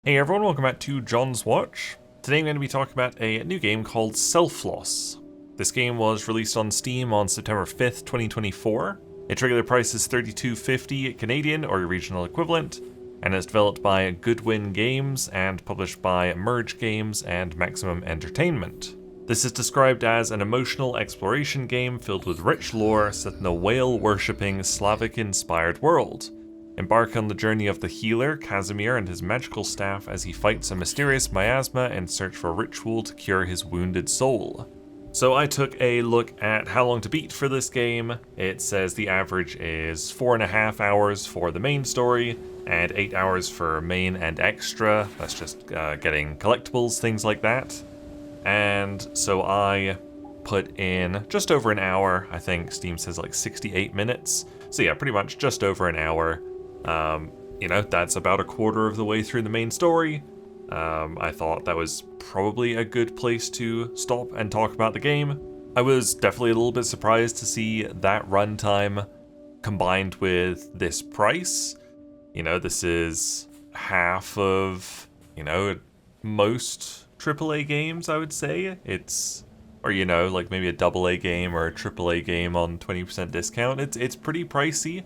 Hey everyone, welcome back to John's Watch. Today I'm going to be talking about a new game called Selfloss. This game was released on Steam on September 5th, 2024. Its regular price is $32.50 Canadian or your regional equivalent, and it's developed by Goodwin Games and published by Merge Games and Maximum Entertainment. This is described as an emotional exploration game filled with rich lore set in a whale-worshipping Slavic-inspired world. Embark on the journey of the healer, Kazimir, and his magical staff as he fights a mysterious miasma in search for a ritual to cure his wounded soul. So I took a look at how long to beat for this game. It says the average is 4.5 hours for the main story, and 8 hours for main and extra. That's just getting collectibles, things like that. And so I put in just over an hour. I think Steam says like 68 minutes. So yeah, pretty much just over an hour. That's about a quarter of the way through the main story. I thought that was probably a good place to stop and talk about the game. I was definitely a little bit surprised to see that runtime combined with this price. This is half of, most AAA games, I would say. Like maybe a AA game or a AAA game on 20% discount. It's pretty pricey.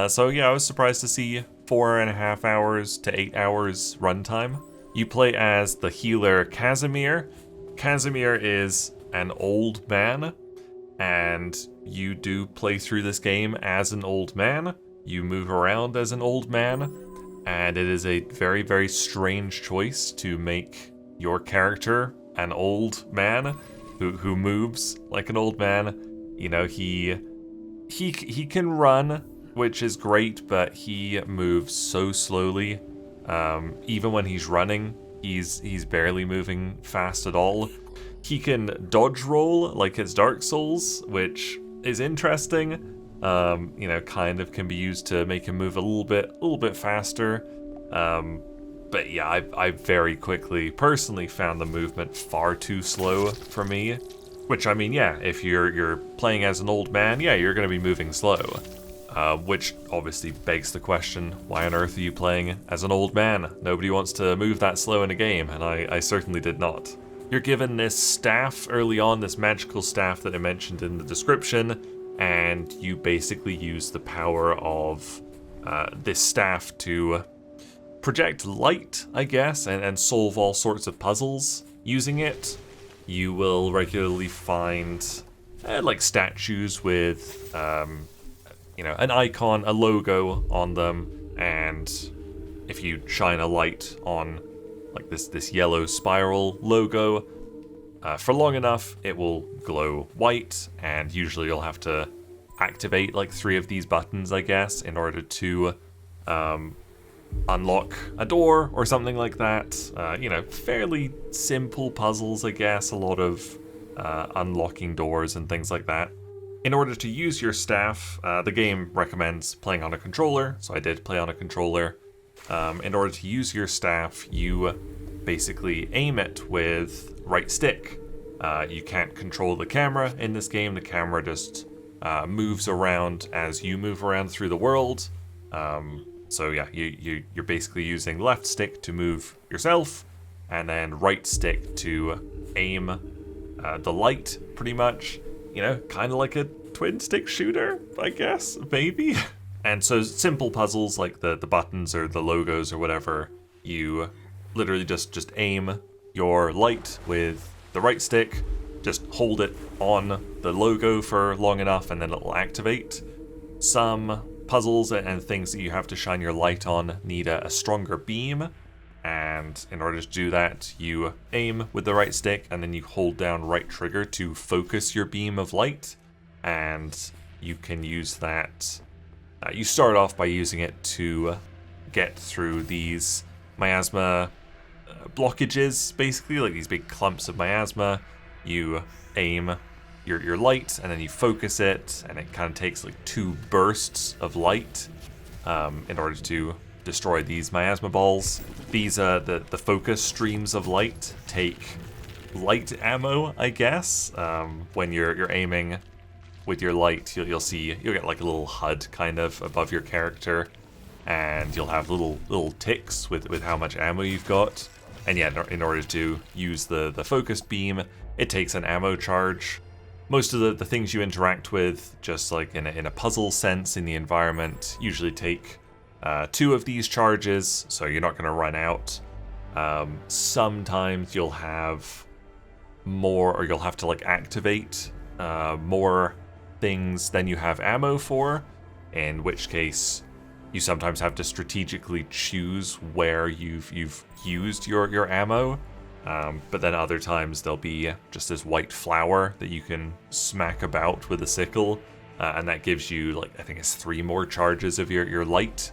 So yeah, I was surprised to see 4.5 hours to 8 hours runtime. You play as the healer Kazimir. Kazimir is an old man, and you do play through this game as an old man. You move around as an old man, and it is a very, very strange choice to make your character an old man who moves like an old man. He can run, which is great, but he moves so slowly. Even when he's running, he's barely moving fast at all. He can dodge roll like it's Dark Souls, which is interesting. Kind of can be used to make him move a little bit faster. But yeah, I very quickly personally found the movement far too slow for me. Which, I mean, yeah, if you're playing as an old man, yeah, you're going to be moving slow. Which obviously begs the question, why on earth are you playing as an old man? Nobody wants to move that slow in a game, and I certainly did not. You're given this staff early on, this magical staff that I mentioned in the description, and you basically use the power of this staff to project light, I guess, and solve all sorts of puzzles using it. You will regularly find like statues with an icon, a logo on them, and if you shine a light on like this yellow spiral logo for long enough, it will glow white, and usually you'll have to activate like 3 of these buttons, I guess, in order to unlock a door or something like that. Fairly simple puzzles, I guess, a lot of unlocking doors and things like that. In order to use your staff, the game recommends playing on a controller, so I did play on a controller. In order to use your staff, you basically aim it with right stick. You can't control the camera in this game. The camera just moves around as you move around through the world. So yeah, you're basically using left stick to move yourself, and then right stick to aim the light, pretty much. Kind of like a twin stick shooter, I guess, maybe. And so simple puzzles like the buttons or the logos or whatever, you literally just aim your light with the right stick, just hold it on the logo for long enough and then it'll activate. Some puzzles and things that you have to shine your light on need a stronger beam, and in order to do that, you aim with the right stick and then you hold down right trigger to focus your beam of light, and you can use that. You start off by using it to get through these miasma blockages, basically, like these big clumps of miasma. You aim your light and then you focus it, and it kind of takes like 2 bursts of light in order to destroy these miasma balls. These the focus streams of light take light ammo, I guess. When you're aiming with your light, you'll get like a little HUD kind of above your character, and you'll have little ticks with how much ammo you've got. And yeah, in order to use the focused beam, it takes an ammo charge. Most of the things you interact with, just like in a puzzle sense in the environment, usually take 2 of these charges, so you're not going to run out. Sometimes you'll have more, or you'll have to like activate more things than you have ammo for, in which case you sometimes have to strategically choose where you've used your ammo. But then other times there'll be just this white flower that you can smack about with a sickle, and that gives you, like, I think it's 3 more charges of your light.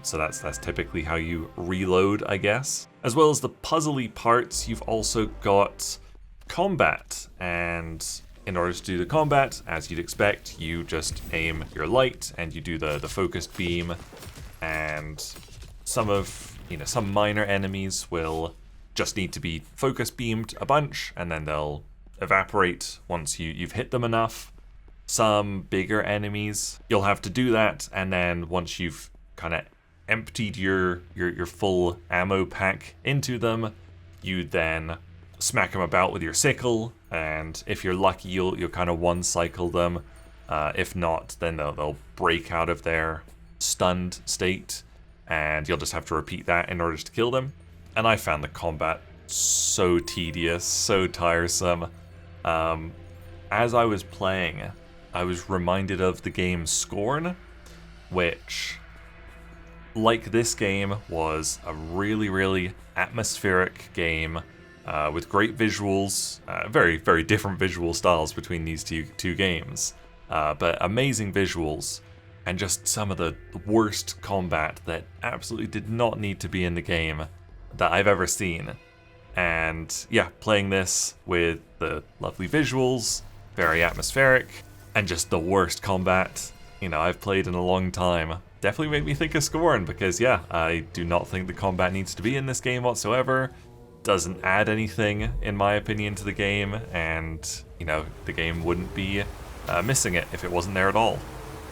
So that's typically how you reload, I guess. As well as the puzzly parts, you've also got combat, and in order to do the combat, as you'd expect, you just aim your light and you do the focused beam, and some minor enemies will just need to be focus beamed a bunch, and then they'll evaporate once you've hit them enough. Some bigger enemies, you'll have to do that, and then once you've kind of emptied your full ammo pack into them, you then smack them about with your sickle, and if you're lucky, you'll kind of one-cycle them. If not, then they'll break out of their stunned state, and you'll just have to repeat that in order to kill them. And I found the combat so tedious, so tiresome. As I was playing, I was reminded of the game Scorn, which, like this game, was a really, really atmospheric game with great visuals, very, very different visual styles between these two games, but amazing visuals, and just some of the worst combat that absolutely did not need to be in the game that I've ever seen. And yeah, playing this with the lovely visuals, very atmospheric, and just the worst combat I've played in a long time, definitely made me think of Scorn, because yeah, I do not think the combat needs to be in this game whatsoever. Doesn't add anything, in my opinion, to the game, and the game wouldn't be missing it if it wasn't there at all.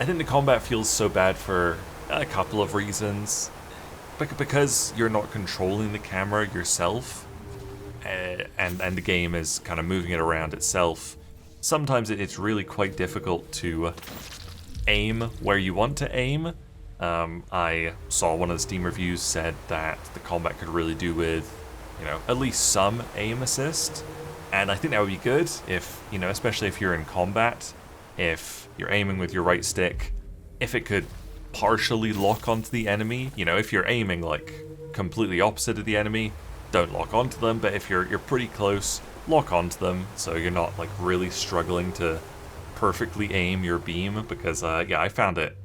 I think the combat feels so bad for a couple of reasons. Because you're not controlling the camera yourself, and the game is kind of moving it around itself, sometimes it's really quite difficult to aim where you want to aim. I saw one of the Steam reviews said that the combat could really do with, at least some aim assist, and I think that would be good if, especially if you're in combat, if you're aiming with your right stick, if it could partially lock onto the enemy. If you're aiming like completely opposite of the enemy, don't lock onto them, but if you're pretty close, lock onto them, so you're not like really struggling to perfectly aim your beam, because I found it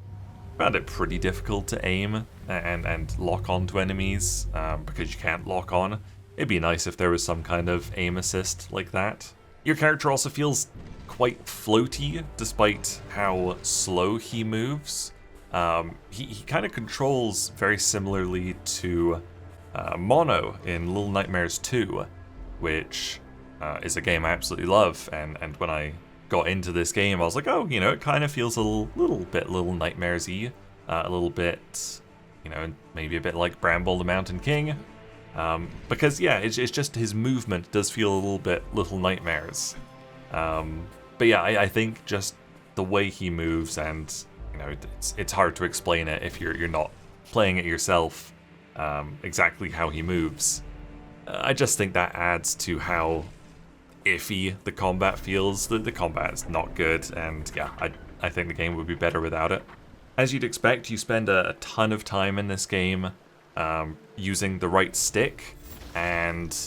pretty difficult to aim and lock onto enemies, because you can't lock on. It'd be nice if there was some kind of aim assist like that. Your character also feels quite floaty, despite how slow he moves. He kind of controls very similarly to Mono in Little Nightmares 2, which is a game I absolutely love, and when I got into this game, I was like, oh, it kind of feels a little bit Little Nightmares-y, a little bit, maybe a bit like Bramble the Mountain King, because yeah, it's just his movement does feel a little bit Little Nightmares. But yeah, I think just the way he moves, and it's hard to explain it if you're not playing it yourself, exactly how he moves. I just think that adds to how iffy the combat feels. The combat's not good, and yeah, I think the game would be better without it. As you'd expect, you spend a ton of time in this game using the right stick, and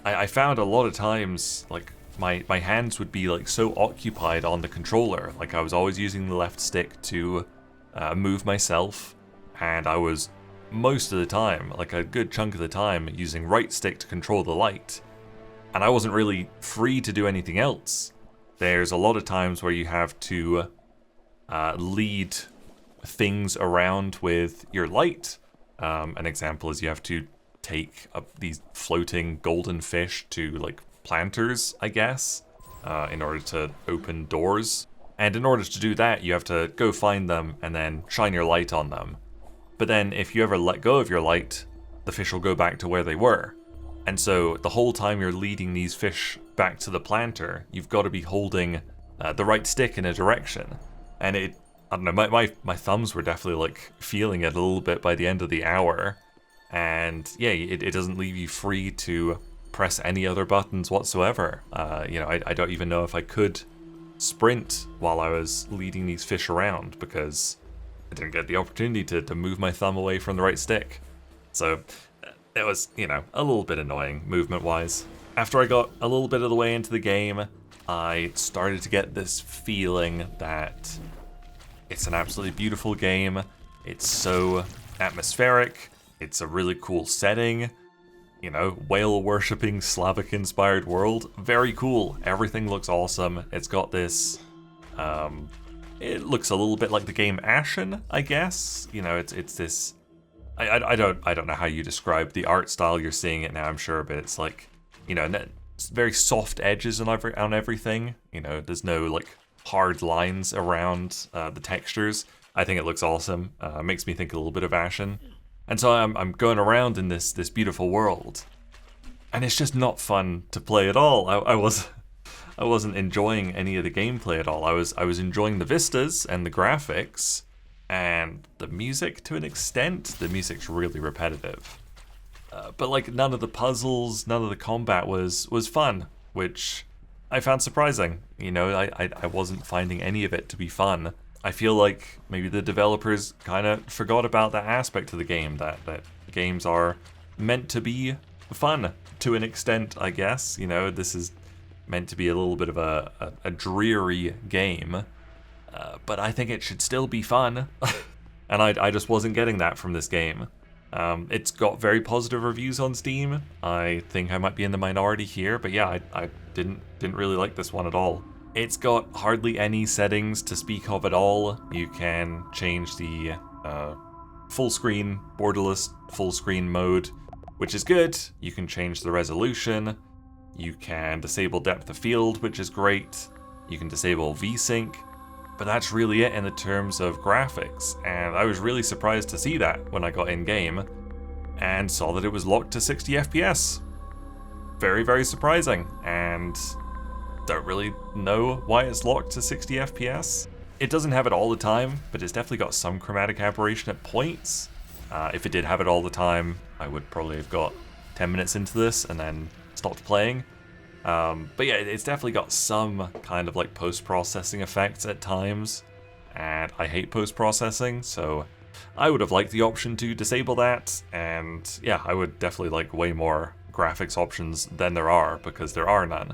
I found a lot of times, like, my hands would be like so occupied on the controller, like I was always using the left stick to move myself, and I was most of the time, like a good chunk of the time, using right stick to control the light, and I wasn't really free to do anything else. There's a lot of times where you have to lead things around with your light. An example is you have to take these floating golden fish to like planters, I guess, in order to open doors. And in order to do that, you have to go find them and then shine your light on them. But then if you ever let go of your light, the fish will go back to where they were. And so the whole time you're leading these fish back to the planter, you've got to be holding the right stick in a direction. And I don't know, my thumbs were definitely like feeling it a little bit by the end of the hour. And yeah, it doesn't leave you free to press any other buttons whatsoever. I don't even know if I could sprint while I was leading these fish around because I didn't get the opportunity to move my thumb away from the right stick. So it was, a little bit annoying movement-wise. After I got a little bit of the way into the game, I started to get this feeling that it's an absolutely beautiful game. It's so atmospheric. It's a really cool setting. Whale-worshipping Slavic-inspired world. Very cool. Everything looks awesome. It's got this... it looks a little bit like the game Ashen, I guess. It's this... I don't know how you describe the art style. You're seeing it now, I'm sure, but it's like, very soft edges on everything. There's no like hard lines around the textures. I think it looks awesome. Makes me think a little bit of Ashen. And so I'm going around in this beautiful world, and it's just not fun to play at all. I wasn't enjoying any of the gameplay at all. I was enjoying the vistas and the graphics, and the music to an extent. The music's really repetitive, but like none of the puzzles, none of the combat was fun, which I found surprising. I wasn't finding any of it to be fun. I feel like maybe the developers kind of forgot about that aspect of the game, that games are meant to be fun to an extent, I guess. This is meant to be a little bit of a dreary game, but I think it should still be fun. And I just wasn't getting that from this game. It's got very positive reviews on Steam. I think I might be in the minority here, but yeah, I didn't really like this one at all. It's got hardly any settings to speak of at all. You can change the full screen, borderless full screen mode, which is good. You can change the resolution. You can disable depth of field, which is great. You can disable VSync, but that's really it in the terms of graphics. And I was really surprised to see that when I got in game and saw that it was locked to 60 FPS. Very, very surprising, and don't really know why it's locked to 60 FPS. It doesn't have it all the time, but it's definitely got some chromatic aberration at points. If it did have it all the time, I would probably have got 10 minutes into this and then stopped playing. But yeah, it's definitely got some kind of like post-processing effects at times, and I hate post-processing, so I would have liked the option to disable that, and yeah, I would definitely like way more graphics options than there are, because there are none.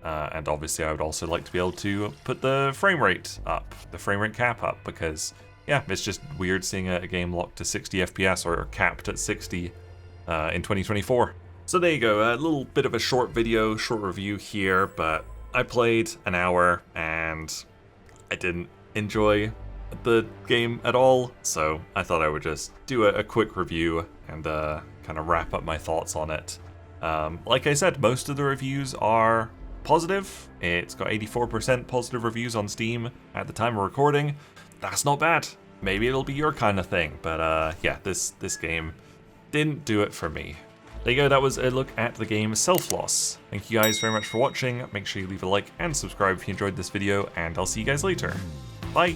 And obviously I would also like to be able to put the frame rate up, the frame rate cap up, because yeah, it's just weird seeing a game locked to 60 FPS or capped at 60 in 2024. So there you go, a little bit of a short video, short review here, but I played an hour and I didn't enjoy the game at all, so I thought I would just do a quick review and kind of wrap up my thoughts on it. Like I said, most of the reviews are positive. It's got 84% positive reviews on Steam at the time of recording. That's not bad. Maybe it'll be your kind of thing, but yeah, this game didn't do it for me. There you go, that was a look at the game Selfloss. Thank you guys very much for watching. Make sure you leave a like and subscribe if you enjoyed this video, and I'll see you guys later. Bye!